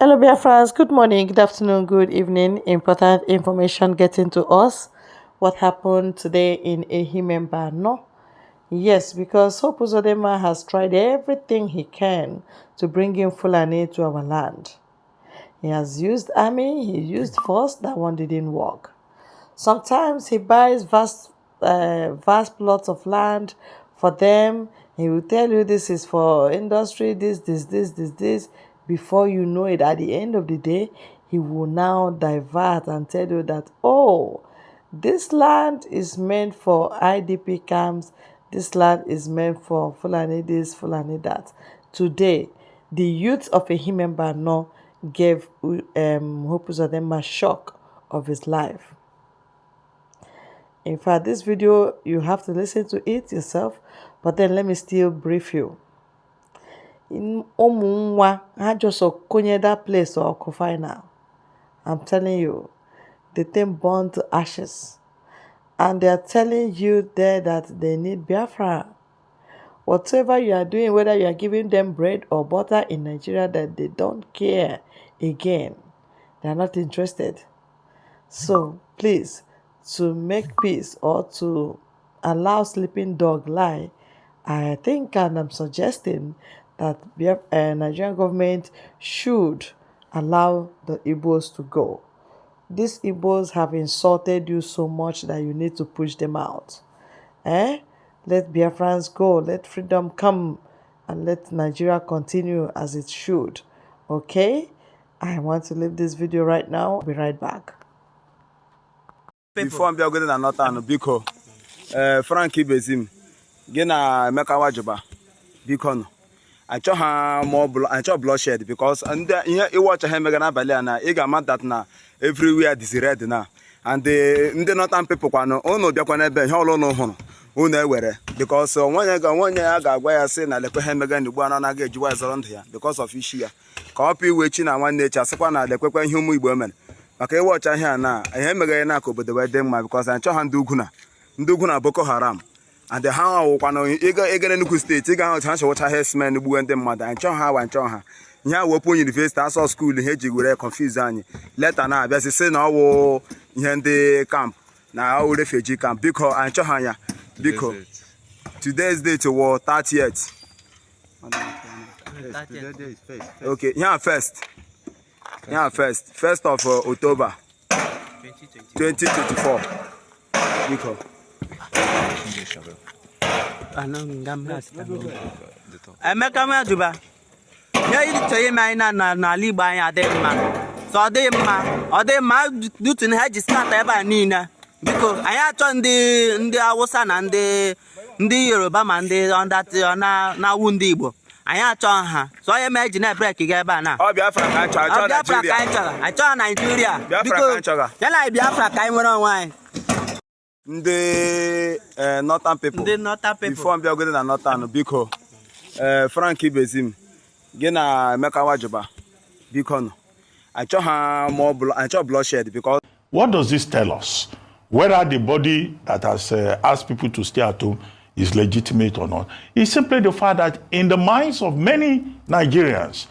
Hello, dear friends. Good morning, good afternoon, good evening. Important information getting to us. What happened today in Ehime Mbano? Yes, because Hope Uzodinma has tried everything he can to bring in Fulani to our land. He has used army, he used force, that one didn't work. Sometimes he buys vast plots of land for them. He will tell you this is for industry, this. Before you know it, at the end of the day, he will now divert and tell you that, oh, this land is meant for IDP camps. This land is meant for Fulani this, Fulani that. Today, the youth of Ehime Mbano gave Hope Uzodinma shock of his life. In fact, this video, you have to listen to it yourself, but then let me still brief you. In Omunwa, I just konye that place or final. I'm telling you, the thing burned to ashes. And they are telling you there that they need Biafra. Whatever you are doing, whether you are giving them bread or butter in Nigeria, that they don't care again. They are not interested. So please, to make peace or to allow sleeping dog lie, I think and I'm suggesting that the Nigerian government should allow the Igbos to go. These Igbos have insulted you so much that you need to push them out. Let Biafrans go, let freedom come, and let Nigeria continue as it should. Okay? I want to leave this video right now. I'll be right back. Before I'm going to another biko Frank Bezim gị na Emeka Wajuba biko nọ achọ ha achọ bloodshed because ndị ihe ịwọcha ha emega n'abalị a na ị ga-ama that na everywhere is red now and ndị northern people kwanụ unu bịakwa n'ebe ihe ọlụ unu hụrụ unu ewere because nwenye ya ga-agwa ya sị na lekwe ha emega na ugbu a anaghị ejiwa ezọrọ ndụ ya because of ishi ya ka ọ pụ iwe chi na nwanne echi asịkwa na lekwekwa ihe ụmụ Igbo mere maka ịwọcha ihe a na ihe emeghe na ka obodo wee dị mma because anyị chọha ndị ugwu na Boko Haram and ha awụkwa na ịga Enugu steeti ịga ahụ ha chọwụcha herdsmen gbuwe ndị mmadụ anyị chọọ ha ihe a wepụ university asọ skuul ihe eji were confuse anyị leta na-abịazi sị na ọ wụ ihe ndị camp na ọwụ refugee camp biko anyị chọha ya biko today's date wụ 30th okay yeah first of October 2024 biko Emeka Wajuba ya iri chọrọ ime anyị n'ala Igbo anyị adịghị mma so ọ dịghị mma dutu na ha ji start ebe a niile biko anyị achọ ndị Awụsa na ndị Yoruba ma ndị na-awụ ndị Igbo anyị achọ ha so onye ma eji na-ebrek gị ebe a na ọ Biafra ka anyị chọrọ Nigeria biko ya na Biafra ka anyị nwere onwe anyị ndị northern people before I'm going to northern biko Frank Bezim gị na Emeka Wajuba biko nọ achọ ha achọ bloodshed because what does this tell us? Whether the body that has asked people to stay at home is legitimate or not. It's simply the fact that in the minds of many Nigerians,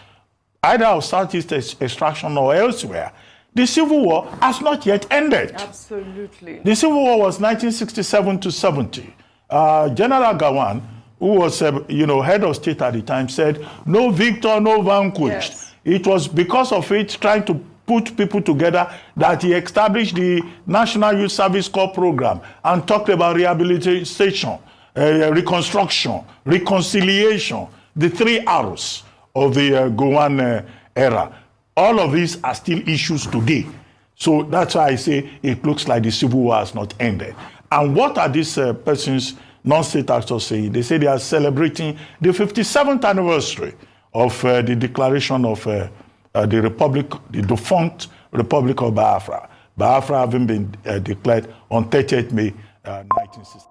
either of Southeast extraction or elsewhere, the Civil War has not yet ended. Absolutely. The Civil War was 1967 to 70. General Gawan, who was head of state at the time, said, no victor, no vanquished. Yes. It was because of it, trying to put people together, that he established the National Youth Service Corps program and talked about rehabilitation, reconstruction, reconciliation, the 3 R's of the Gawan era. All of these are still issues today. So that's why I say it looks like the Civil War has not ended. And what are these persons, non-state actors, saying? They say they are celebrating the 57th anniversary of the declaration of the Republic, the defunct Republic of Biafra. Biafra having been declared on 30th May 1960.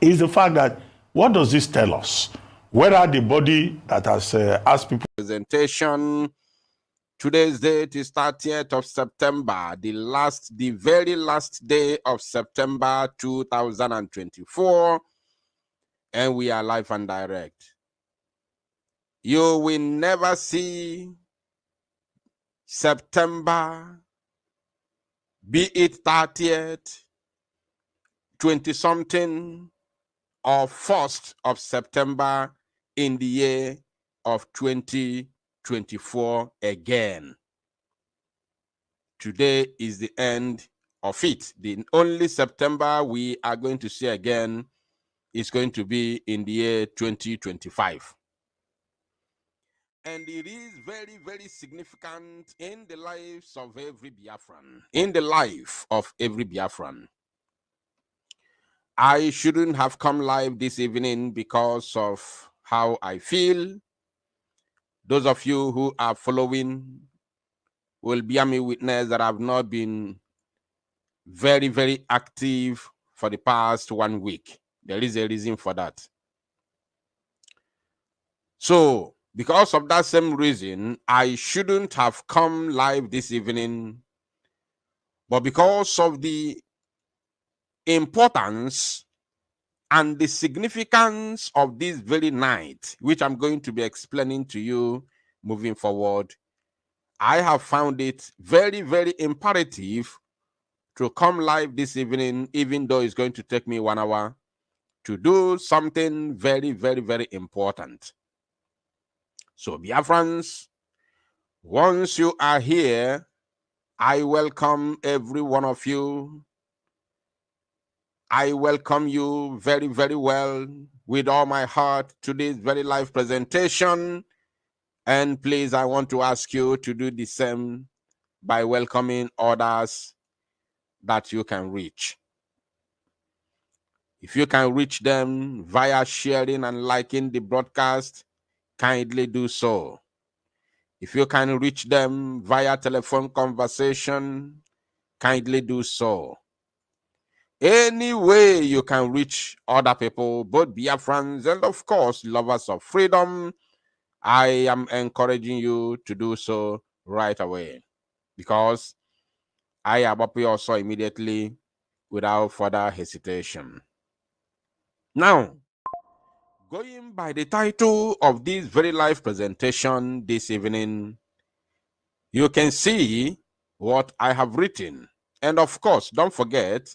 Is the fact that, what does this tell us? Whether the body that has asked people... Presentation. Today's date is 30th of September, the very last day of September 2024, and we are live and direct. You will never see September, be it 30th, 20 something, or 1st of September in the year of 2024 again. Today is the end of it. The only September we are going to see again is going to be in the year 2025. And it is very, very significant in the lives of every Biafran. In the life of every Biafran. I shouldn't have come live this evening because of how I feel. Those of you who are following will bear me witness that I've not been very, very active for the past 1 week. There is a reason for that. So, because of that same reason, I shouldn't have come live this evening. But because of the importance and the significance of this very night, which I'm going to be explaining to you moving forward, I have found it very, very imperative to come live this evening, even though it's going to take me 1 hour, to do something very, very, very important. So, Biafrans, once you are here, I welcome every one of you. I welcome you very, very well with all my heart to this very live presentation. And please, I want to ask you to do the same by welcoming others that you can reach. If you can reach them via sharing and liking the broadcast, kindly do so. If you can reach them via telephone conversation, kindly do so. Any way you can reach other people, both Biafrans and of course lovers of freedom, I am encouraging you to do so right away, because I am up also immediately without further hesitation. Now, going by the title of this very live presentation this evening, you can see what I have written. And of course, don't forget,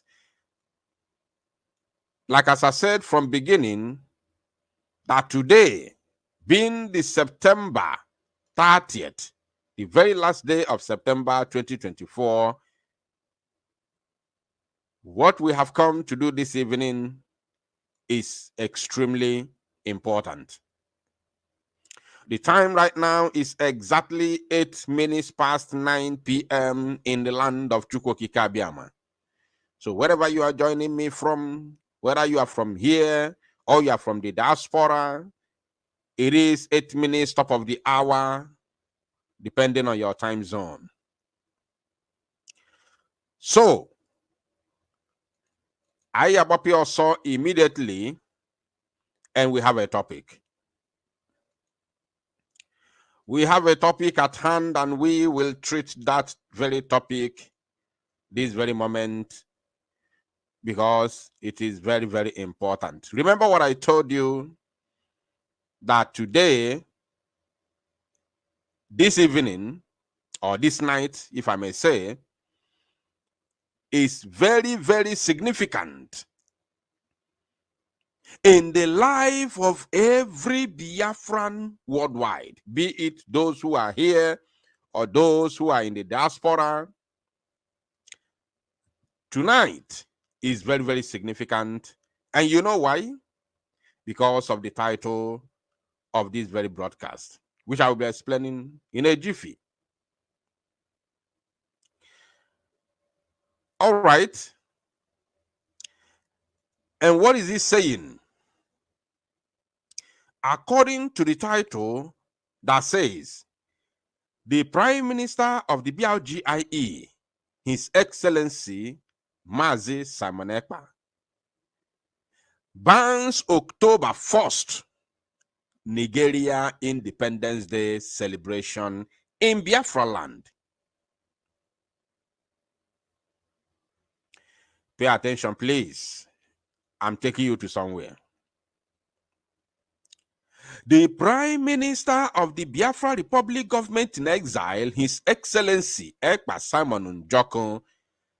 like as I said from beginning, that today, being the September 30th, the very last day of September 2024, what we have come to do this evening is extremely important. The time right now is exactly 8 minutes past 9 p.m. in the land of Chukwokika, Biama. So wherever you are joining me from, whether you are from here or you are from the diaspora, it is 8 minutes top of the hour, depending on your time zone. So, I am up here also immediately, and we have a topic. We have a topic at hand, and we will treat that very topic this very moment, because it is very, very important. Remember what I told you, that today, this evening, or this night, if I may say, is very, very significant in the life of every Biafran worldwide, be it those who are here or those who are in the diaspora. Tonight is very, very significant. And you know why? Because of the title of this very broadcast, which I will be explaining in a jiffy. All right. And what is he saying? According to the title that says, the Prime Minister of the BRGIE, His Excellency Mazi Simon Ekpa, bans October 1st Nigeria Independence Day celebration in Biafra land. Pay attention, please. I'm taking you to somewhere. The Prime Minister of the Biafra Republic government in exile, His Excellency Ekpa Simon Njoko,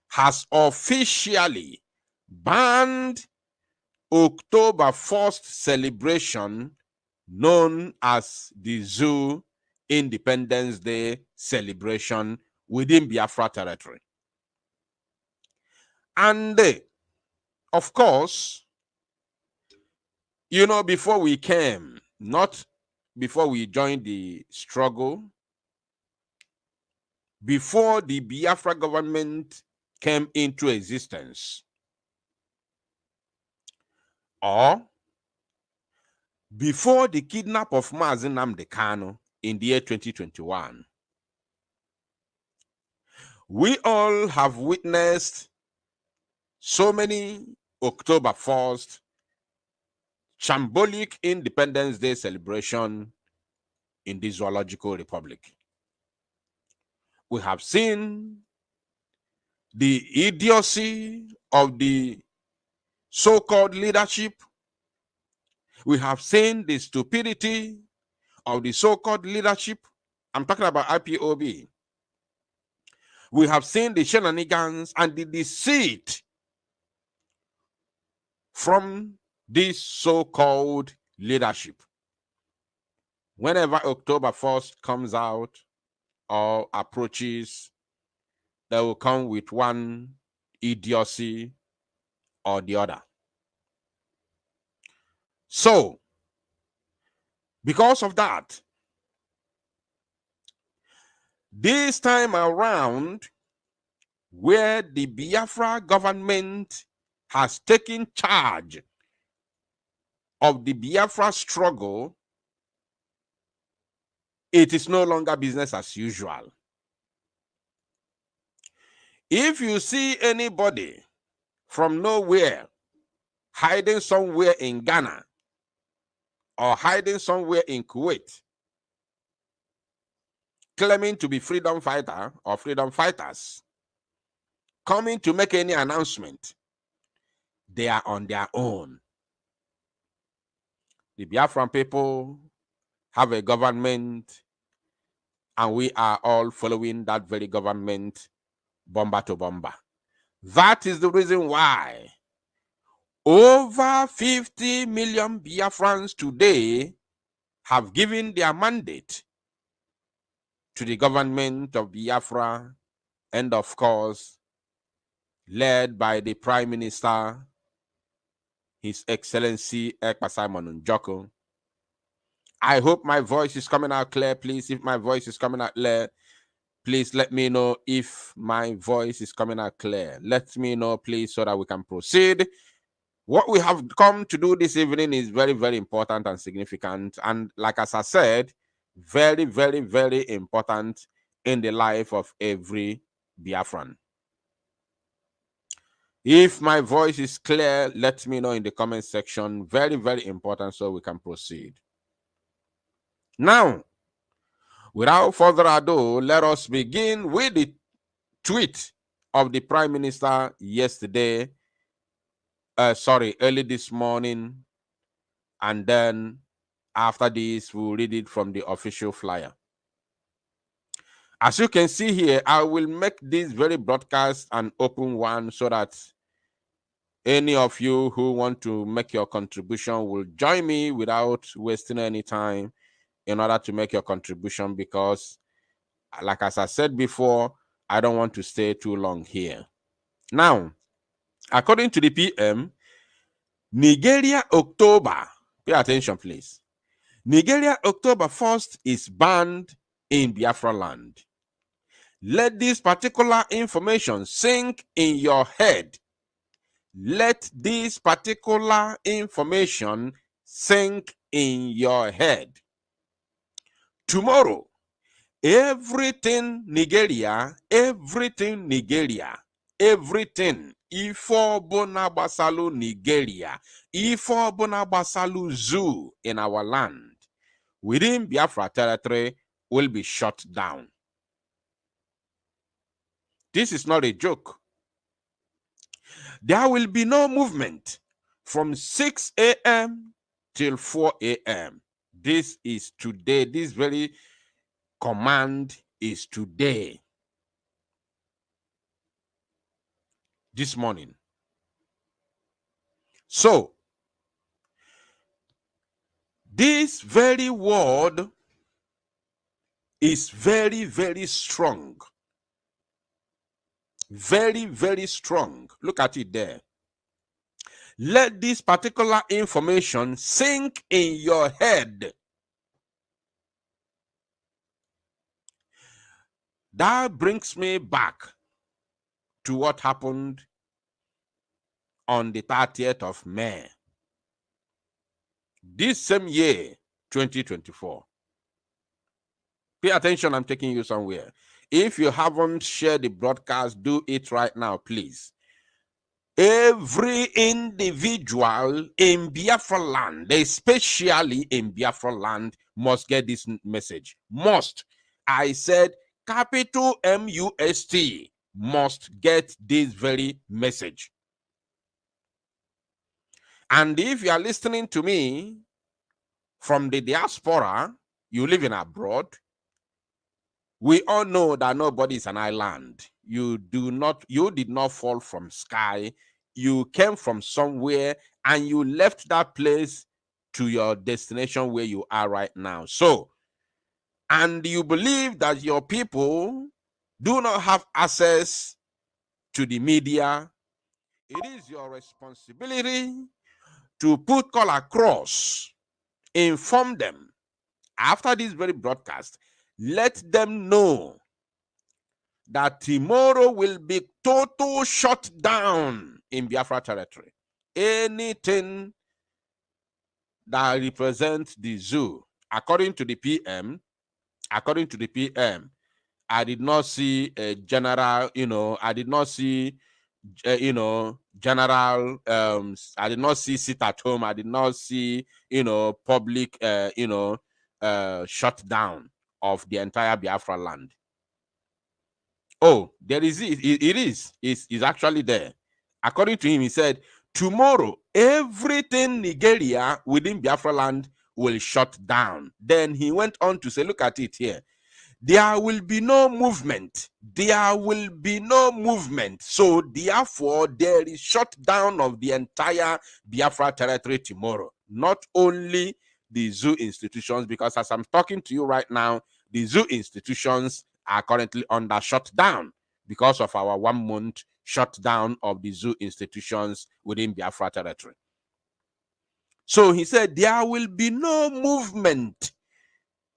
has officially banned October 1st celebration known as the Zoo Independence Day celebration within Biafra territory. And of course, you know, before we came, not before we joined the struggle, before the Biafra government came into existence, or before the kidnap of Mazi Nnamdi Kanu in the year 2021, we all have witnessed so many October 1st shambolic Independence Day celebration in the Zoological Republic. We have seen the idiocy of the so-called leadership. We have seen the stupidity of the so-called leadership. I'm talking about IPOB. We have seen the shenanigans and the deceit from this so-called leadership. Whenever October 1st comes out or approaches, they will come with one idiocy or the other. So, because of that, this time around, where the Biafra government has taken charge of the Biafra struggle, it is no longer business as usual. If you see anybody from nowhere hiding somewhere in Ghana or hiding somewhere in Kuwait, claiming to be freedom fighter or freedom fighters, coming to make any announcement, they are on their own. The Biafran people have a government, and we are all following that very government, bomber to bomber. That is the reason why over 50 million Biafrans today have given their mandate to the government of Biafra, and of course, led by the Prime Minister, His Excellency Ekpa Simon Njoko. I hope my voice is coming out clear. Please, if my voice is coming out clear, please let me know if my voice is coming out clear. Let me know, please, so that we can proceed. What we have come to do this evening is very, very important and significant. And like as I said, very, very, very important in the life of every Biafran. If my voice is clear, let me know in the comment section. Very, very important, so we can proceed. Now, without further ado, let us begin with the tweet of the Prime Minister yesterday, early this morning, and then after this, we'll read it from the official flyer. As you can see here, I will make this very broadcast an open one so that any of you who want to make your contribution will join me without wasting any time in order to make your contribution, because, like as I said before, I don't want to stay too long here. Now, according to the PM, Nigeria October, pay attention please, Nigeria October 1st is banned in Biafra land. Let this particular information sink in your head. Let this particular information sink in your head. Tomorrow, everything Nigeria, everything Ifo Bona Basalu Nigeria, Ifo Bona Basalu Zoo in our land, within Biafra territory, will be shut down. This is not a joke. There will be no movement from 6 a.m. till 4 a.m. This is today. This very command is today. This morning. So, this very word is very, very strong. Very, very strong. Look at it there. Let this particular information sink in your head. That brings me back to what happened on the 30th of May. This same year, 2024. Pay attention, I'm taking you somewhere. If you haven't shared the broadcast, do it right now, please. Every individual in Biafra land, especially in Biafra land, must get this message. Must. I said capital MUST must get this very message. And if you are listening to me from the diaspora, you live in abroad, we all know that nobody is an island. You did not fall from sky. You came from somewhere and you left that place to your destination where you are right now. So, and you believe that your people do not have access to the media. It is your responsibility to put call across, inform them. After this very broadcast, let them know that tomorrow will be total shutdown in Biafra territory. Anything that represents the zoo, according to the PM, I did not see a general, I did not see, general, I did not see sit at home. I did not see, public, shutdown of the entire Biafra land. Oh, there is it's actually there. According to him, he said, tomorrow, everything Nigeria within Biafra land will shut down. Then he went on to say, look at it here. There will be no movement. There will be no movement. So therefore, there is shutdown of the entire Biafra territory tomorrow. Not only the zoo institutions, because as I'm talking to you right now, the zoo institutions are currently under shutdown because of our 1 month shutdown of the zoo institutions within Biafra territory. So he said there will be no movement,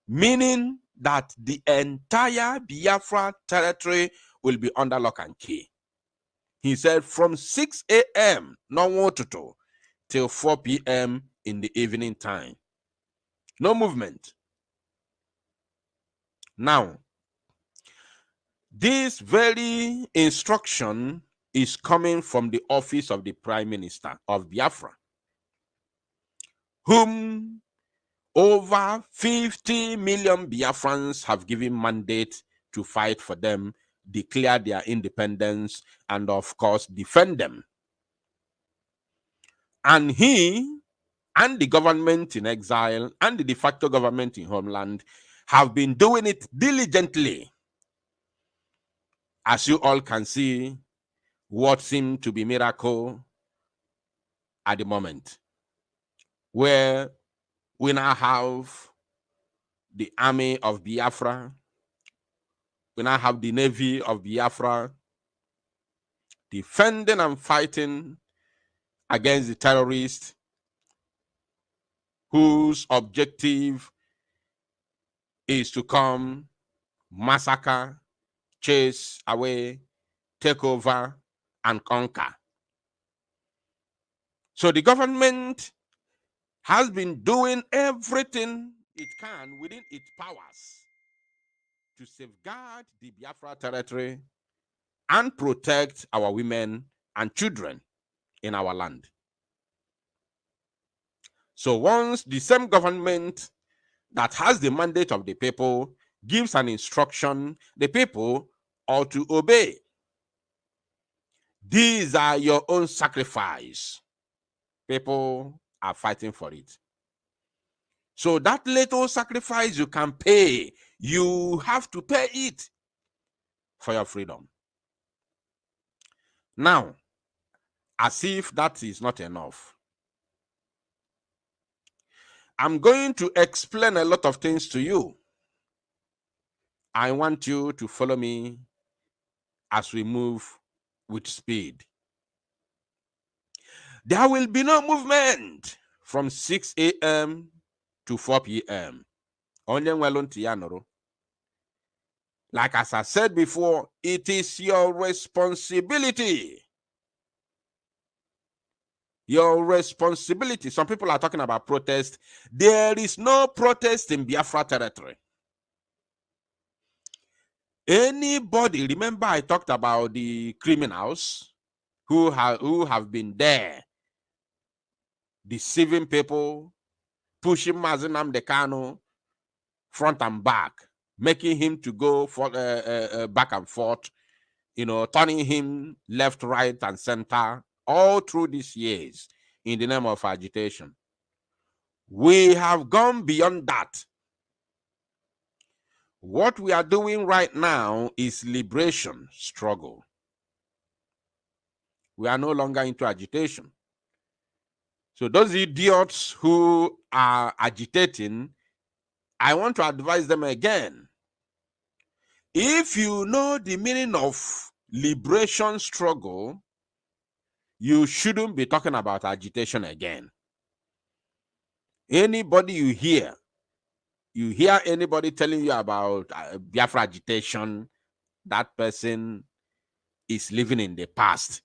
meaning that the entire Biafra territory will be under lock and key. He said from 6 a.m. till 4 p.m. in the evening time. No movement. Now, this very instruction is coming from the office of the Prime Minister of Biafra, whom over 50 million Biafrans have given mandate to fight for them, declare their independence, and of course, defend them. And he and the government in exile and the de facto government in homeland have been doing it diligently. As you all can see, what seemed to be miracle at the moment, where we now have the army of Biafra, we now have the navy of Biafra defending and fighting against the terrorists whose objective is to come, massacre, chase away, take over, and conquer. So the government has been doing everything it can within its powers to safeguard the Biafra territory and protect our women and children in our land. So once the same government that has the mandate of the people gives an instruction, the people ought to obey. These are your own sacrifice. People are fighting for it. So that little sacrifice you can pay, you have to pay it for your freedom. Now, as if that is not enough, I'm going to explain a lot of things to you. I want you to follow me as we move with speed. There will be no movement from 6 a.m. to 4 p.m. Only Yanoro. Like as I said before, it is your responsibility. Your responsibility. Some people are talking about protest. There is no protest in Biafra territory. Anybody, remember I talked about the criminals who have been there deceiving people, pushing Mazinam Dekano front and back, making him to go for, back and forth, turning him left, right, and center all through these years in the name of agitation. We have gone beyond that. What we are doing right now is liberation struggle. We are no longer into agitation. So those idiots who are agitating, I want to advise them again. If you know the meaning of liberation struggle, you shouldn't be talking about agitation again. Anybody you hear anybody telling you about Biafra agitation, that person is living in the past.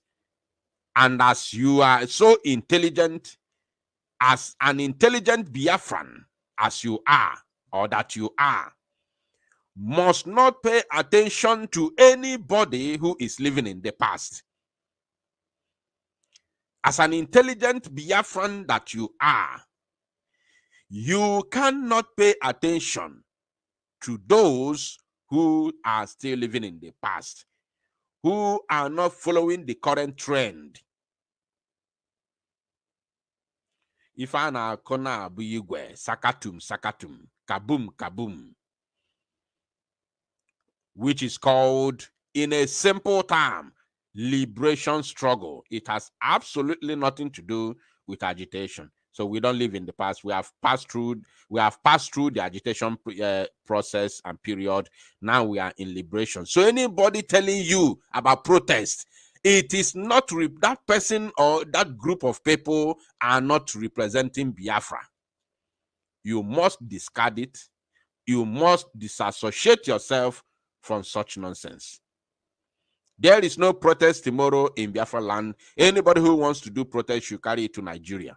And as you are so intelligent, as an intelligent Biafran as you are, or that you are, must not pay attention to anybody who is living in the past. As an intelligent Biafran that you are, you cannot pay attention to those who are still living in the past, who are not following the current trend. If I na kona abuyigwe, sakatum, sakatum, kaboom, kaboom, which is called, in a simple term, liberation struggle. It has absolutely nothing to do with agitation. So we don't live in the past. We have passed through the agitation process and period. Now we are in liberation. So anybody telling you about protest, it is not that person or that group of people are not representing Biafra. You must discard it. You must disassociate yourself from such nonsense. There is no protest tomorrow in Biafra land. Anybody who wants to do protest should carry it to Nigeria.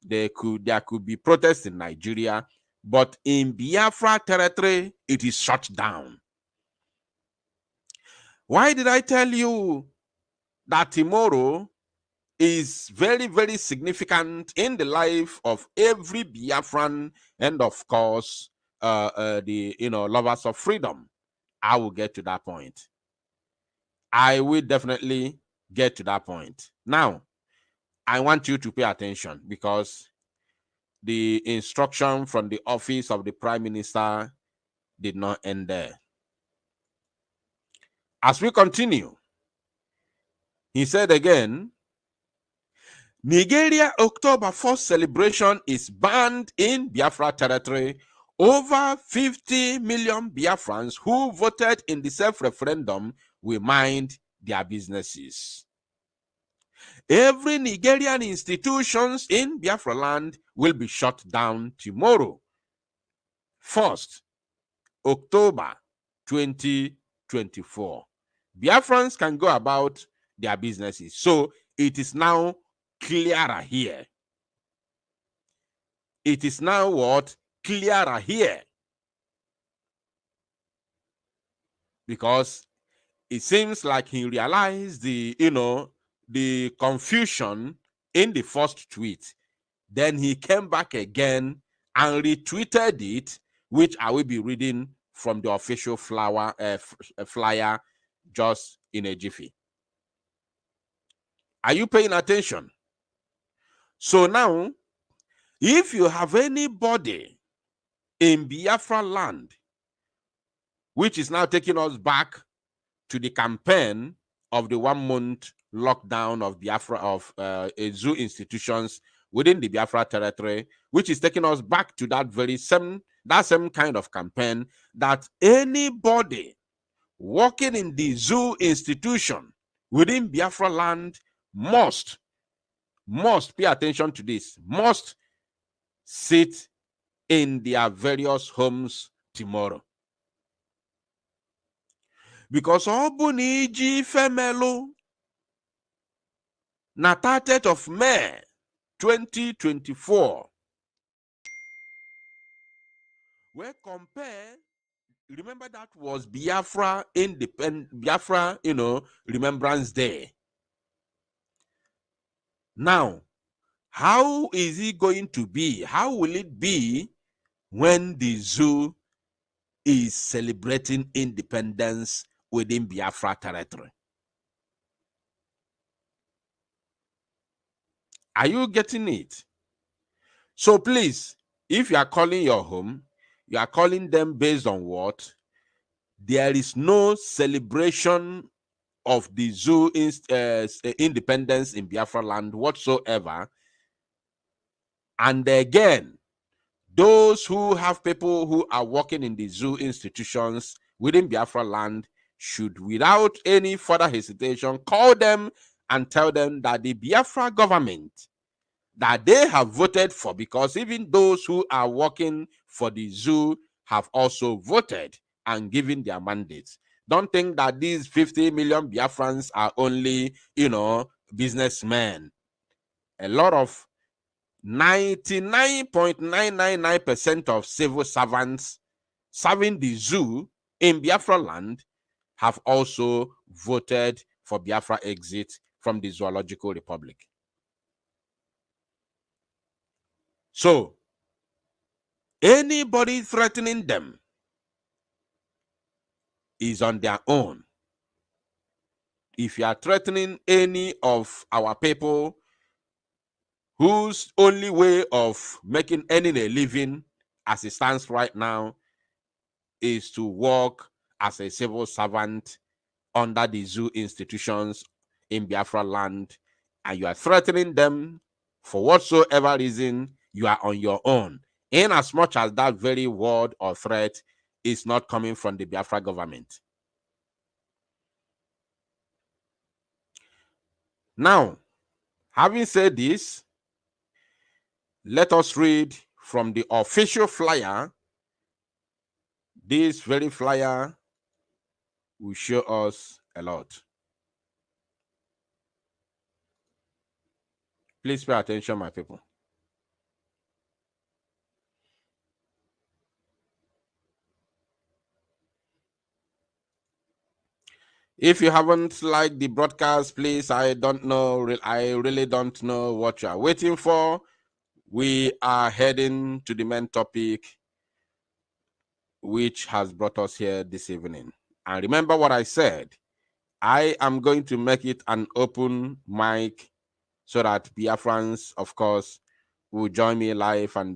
There could be protests in Nigeria, but in Biafra territory, it is shut down. Why did I tell you that tomorrow is very, very significant in the life of every Biafran and, of course, the lovers of freedom? I will get to that point. I will definitely get to that point. Now, I want you to pay attention because the instruction from the office of the Prime Minister did not end there. As we continue, he said again, Nigeria October 1st celebration is banned in Biafra territory. Over 50 million Biafrans who voted in the self-referendum will mind their businesses. Every Nigerian institutions in Biafra land will be shut down tomorrow, 1st October 2024. Biafrans can go about their businesses. So it is now clearer here. It is now what? Clearer here. Because it seems like he realized the confusion in the first tweet. Then he came back again and retweeted it, which I will be reading from the official flyer just in a jiffy. Are you paying attention? So now, If you have anybody in Biafra land, which is now taking us back to the campaign of the 1 month lockdown of Biafra, of zoo institutions within the Biafra territory, which is taking us back to that same kind of campaign, that anybody working in the zoo institution within Biafra land must pay attention to this, must sit in their various homes tomorrow. Because ọ bụ na iji femelu na 30th of May 2024, we compare, remember that was Biafra Biafra, Remembrance Day. Now, how is it going to be? How will it be when the zoo is celebrating independence within Biafra territory? Are you getting it? So please, if you are calling your home, you are calling them based on what? There is no celebration of the zoo independence in Biafra land whatsoever. And again, those who have people who are working in the zoo institutions within Biafra land should, without any further hesitation, call them and tell them that the Biafra government that they have voted for, because even those who are working for the zoo have also voted and given their mandates. Don't think that these 50 million Biafrans are only, businessmen. A lot of 99.999% of civil servants serving the zoo in Biafra land have also voted for Biafra exit from the Zoological Republic. So, anybody threatening them is on their own. If you are threatening any of our people whose only way of earning a living as it stands right now is to work as a civil servant under the zoo institutions in Biafra land, and you are threatening them for whatsoever reason, you are on your own, in as much as that very word or threat is not coming from the Biafra government. Now, having said this, let us read from the official flyer. This very flyer will show us a lot. Please pay attention, my people. If you haven't liked the broadcast, please, I really don't know what you are waiting for. We are heading to the main topic, which has brought us here this evening. And remember what I said. I am going to make it an open mic so that Biafrans, of course, will join me live and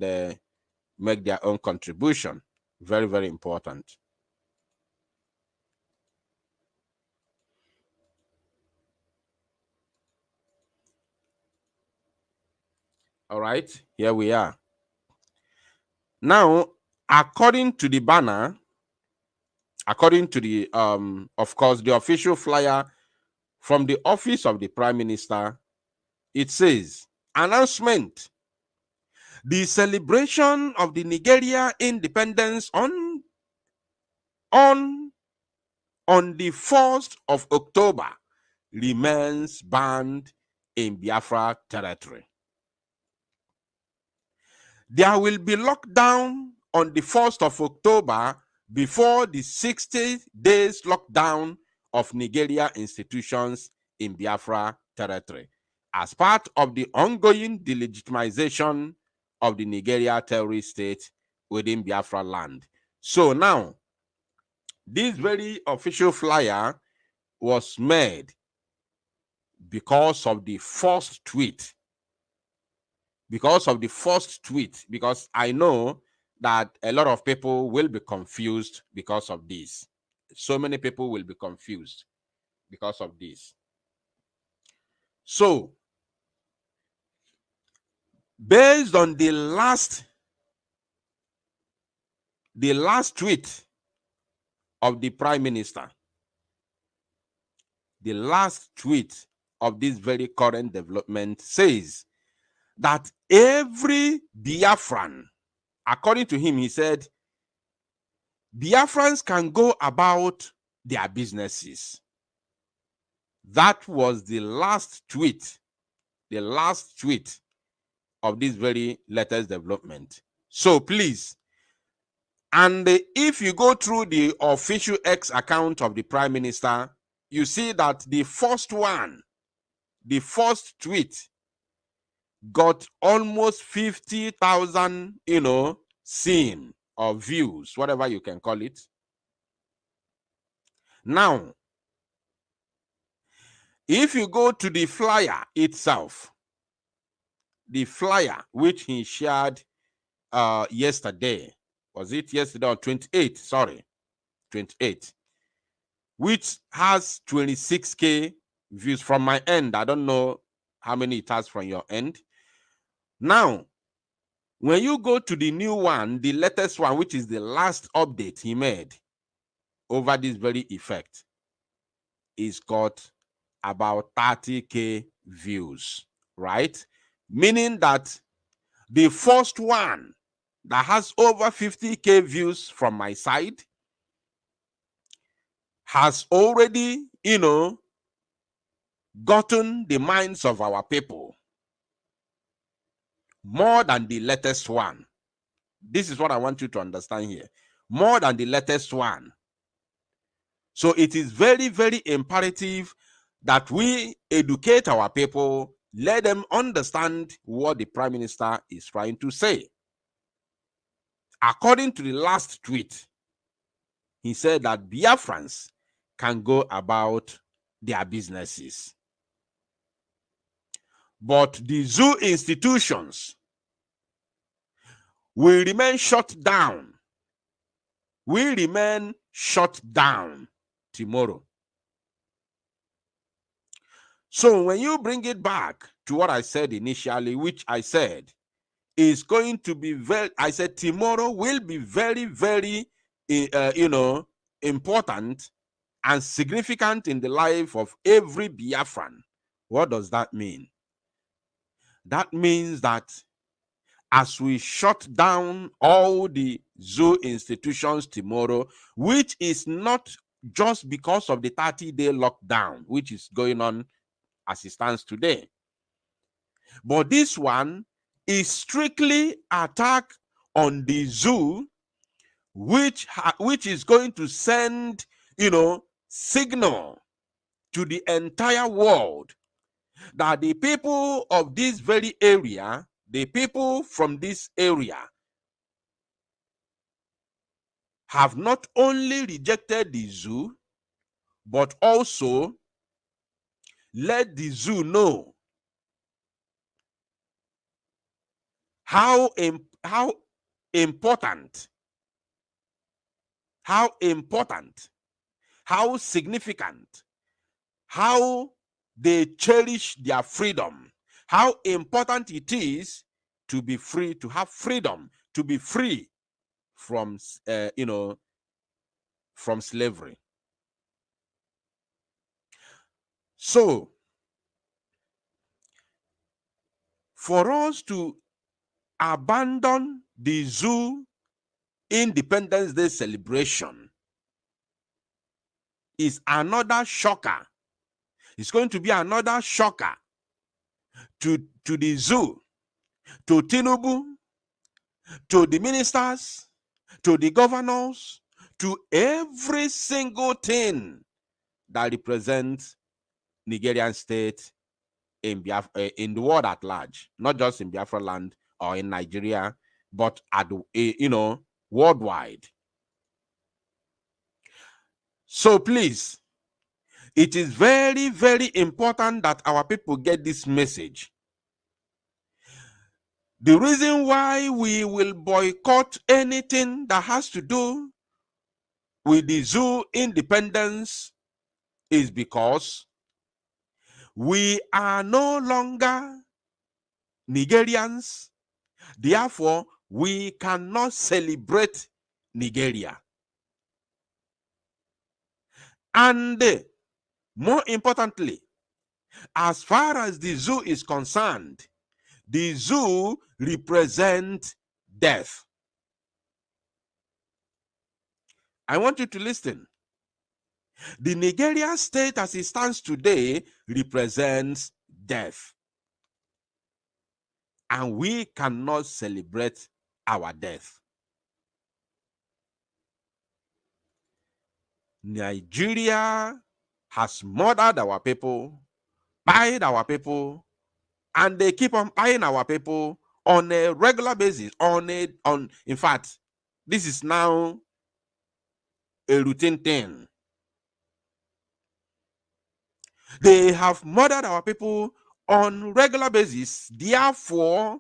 make their own contribution. Very, very important. All right, here we are. Now, according to the banner, according to the, of course, the official flyer from the office of the Prime Minister, it says, announcement. The celebration of the Nigeria independence on the 1st of October remains banned in Biafra territory. There will be lockdown on the 1st of October before the 60 days lockdown of Nigeria institutions in Biafra territory as part of the ongoing delegitimization of the Nigeria terrorist state within Biafra land. So now, this very official flyer was made because of the first tweet because of the first tweet, because I know that a lot of people will be confused because of this. So many people will be confused because of this. So, based on the last tweet of the Prime Minister, the last tweet of this very current development says that every Biafran, according to him, he said, Biafrans can go about their businesses. That was the last tweet of this very latest development. So please, and if you go through the official X account of the Prime Minister, you see that the first tweet got almost 50,000, seen or views, whatever you can call it. Now, if you go to the flyer itself, the flyer which he shared yesterday, was it yesterday or 28? Sorry, 28, which has 26K views from my end. I don't know how many it has from your end. Now, when you go to the new one, the latest one, which is the last update he made over this very effect, is got about 30K views, right? Meaning that the first one that has over 50K views from my side has already, gotten the minds of our people more than the latest one. This is what I want you to understand here. More than the latest one. So it is very, very imperative that we educate our people, let them understand what the Prime Minister is trying to say. According to the last tweet, he said that Biafrans can go about their businesses. But the zoo institutions will remain shut down. Will remain shut down tomorrow. So when you bring it back to what I said initially, which I said is going to be I said tomorrow will be very, very, important and significant in the life of every Biafran. What does that mean? That means that as we shut down all the zoo institutions tomorrow, which is not just because of the 30-day lockdown, which is going on as it stands today, but this one is strictly attack on the zoo, which is going to send, signal to the entire world that the people of this very area, the people from this area, have not only rejected the zoo, but also let the zoo know how important, how significant, how they cherish their freedom, how important it is to be free, to have freedom, to be free from, from slavery. So, for us to abandon the zoo Independence Day celebration is another shocker. It's going to be another shocker to the zoo, to Tinubu, to the ministers, to the governors, to every single thing that represents Nigerian state in in the world at large, not just in Biafra land or in Nigeria, but at worldwide. So please, it is very, very important that our people get this message. The reason why we will boycott anything that has to do with the zoo independence is because we are no longer Nigerians. Therefore, we cannot celebrate Nigeria. And more importantly, as far as the zoo is concerned, the zoo represents death. I want you to listen. The Nigeria state as it stands today represents death. And we cannot celebrate our death. Nigeria has murdered our people, buying our people, and they keep on buying our people on a regular basis. In fact, this is now a routine thing. They have murdered our people on regular basis. Therefore,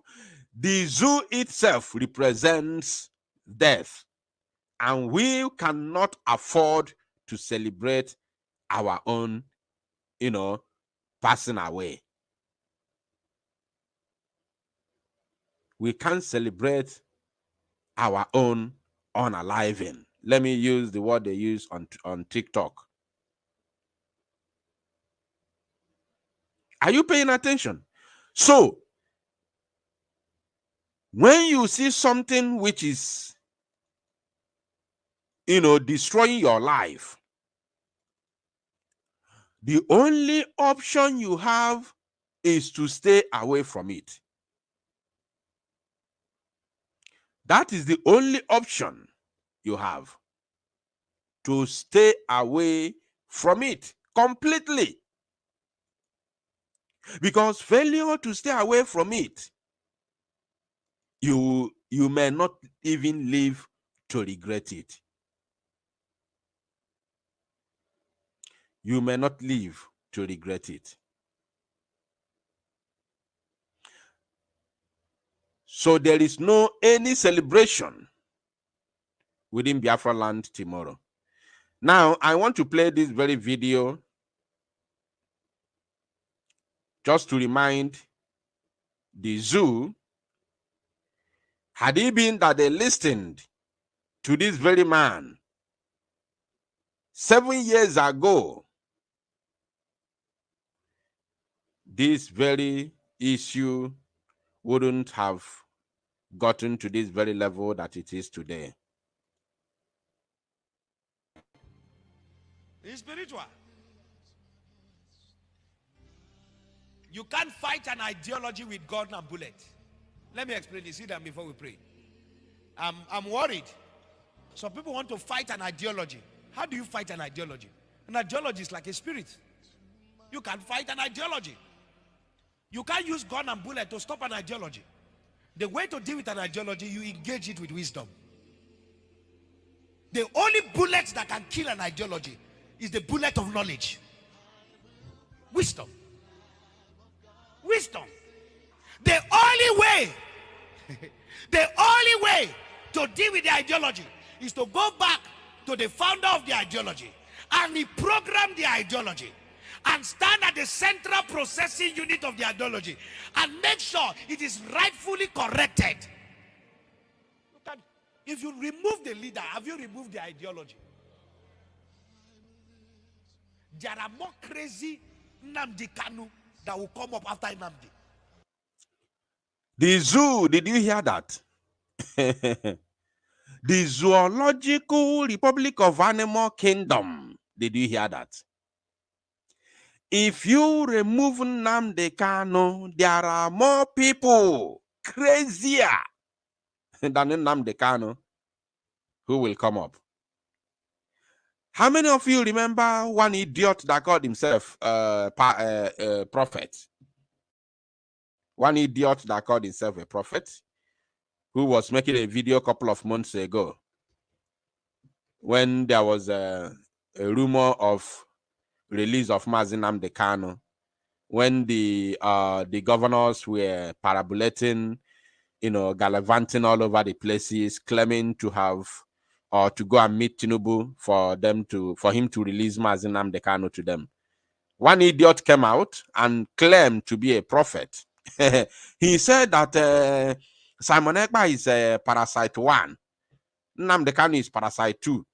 the zoo itself represents death, and we cannot afford to celebrate our own, passing away. We can't celebrate our own unaliving. Let me use the word they use on TikTok. Are you paying attention? So, when you see something which is, destroying your life, the only option you have is to stay away from it. That is the only option you have, to stay away from it completely. Because failure to stay away from it, you may not even live to regret it. You may not live to regret it. So there is no any celebration within Biafra land tomorrow. Now, I want to play this very video just to remind the zoo, had it been that they listened to this very man 7 years ago, this very issue wouldn't have gotten to this very level that it is today. It's spiritual. You can't fight an ideology with gun and bullet. Let me explain this. Sit down before we pray. I'm worried. Some people want to fight an ideology. How do you fight an ideology? An ideology is like a spirit. You can fight an ideology. You can't use gun and bullet to stop an ideology. The way to deal with an ideology, you engage it with wisdom. The only bullet that can kill an ideology is the bullet of knowledge. Wisdom. Wisdom. The only way to deal with the ideology is to go back to the founder of the ideology and reprogram the ideology and stand at the central processing unit of the ideology and make sure it is rightfully corrected. If you remove the leader, have you removed the ideology? There are more crazy Nnamdi Kanu that will come up after Nnamdi. The zoo, did you hear that? The Zoological Republic of Animal Kingdom, did you hear that? If you remove Nnamdi Kanu, there are more people crazier than Nnamdi Kanu who will come up. How many of you remember one idiot that called himself prophet? One idiot that called himself a prophet, who was making a video a couple of months ago when there was a rumor of release of Mazi Nnamdi Kanu, when the governors were parabolating gallivanting all over the places, claiming to have or to go and meet Tinubu for him to release Mazi Nnamdi Kanu to them. One idiot came out and claimed to be a prophet. He said that Simon Ekpa is parasite 1. Nnamdi Kanu is parasite 2.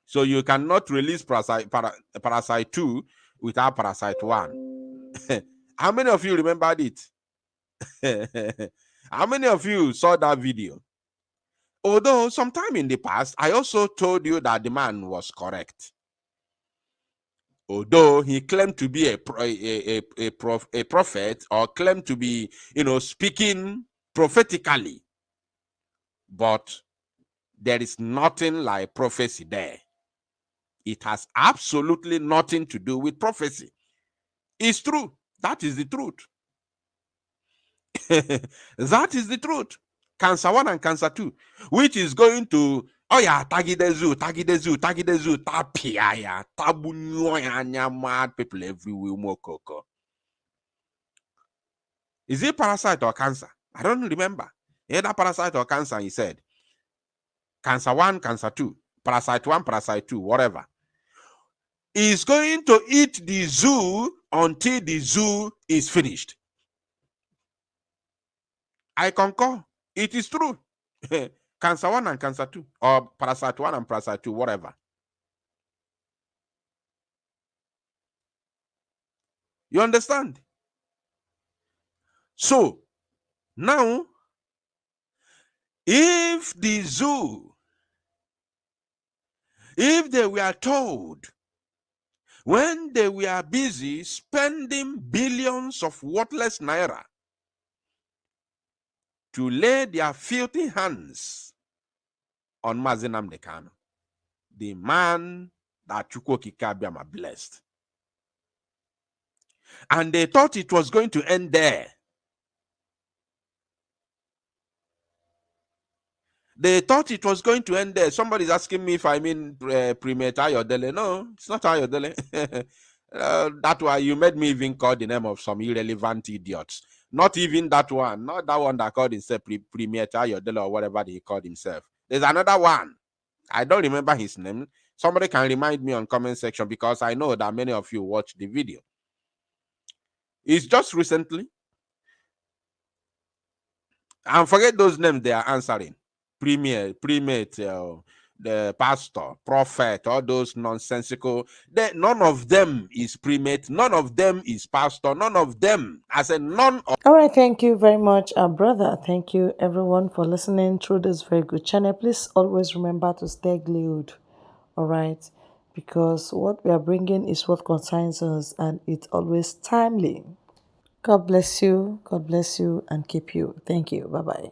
So you cannot release parasite 2 without parasite 1. How many of you remembered it? How many of you saw that video? Although sometime in the past, I also told you that the man was correct. Although he claimed to be a prophet, or claimed to be, speaking prophetically, but there is nothing like prophecy there. It has absolutely nothing to do with prophecy. It's true. That is the truth. That is the truth. Cancer 1 and Cancer 2, which is going to, tagidezu, tapia, tabunyo, mad people everywhere, mokoko. Is it parasite or cancer? I don't remember. Either parasite or cancer, he said. Cancer 1, Cancer 2, parasite 1, parasite 2, whatever. Is going to eat the zoo until the zoo is finished. I concur. It is true. Cancer 1 and Cancer 2, or parasite 1 and parasite 2, whatever. You understand? So, now, if the zoo, if they were told, when they were busy spending billions of worthless naira to lay their filthy hands on Mazi Nnamdi Kanu, the man that Chukwuokike Abiama blessed, and they thought it was going to end there. They thought it was going to end there. Somebody's asking me if I mean Primate Ayodele. No, it's not Ayodele. That one, you made me even call the name of some irrelevant idiots. Not even that one. Not that one that called himself Primate Ayodele or whatever he called himself. There's another one. I don't remember his name. Somebody can remind me on comment section, because I know that many of you watched the video. It's just recently. And forget those names they are answering. Primate, the pastor, prophet, all those nonsensical. None of them is primate. None of them is pastor. None of them. I said none of. All right, thank you very much, brother. Thank you, everyone, for listening through this very good channel. Please always remember to stay glued, all right? Because what we are bringing is what concerns us, and it's always timely. God bless you, and keep you. Thank you. Bye-bye.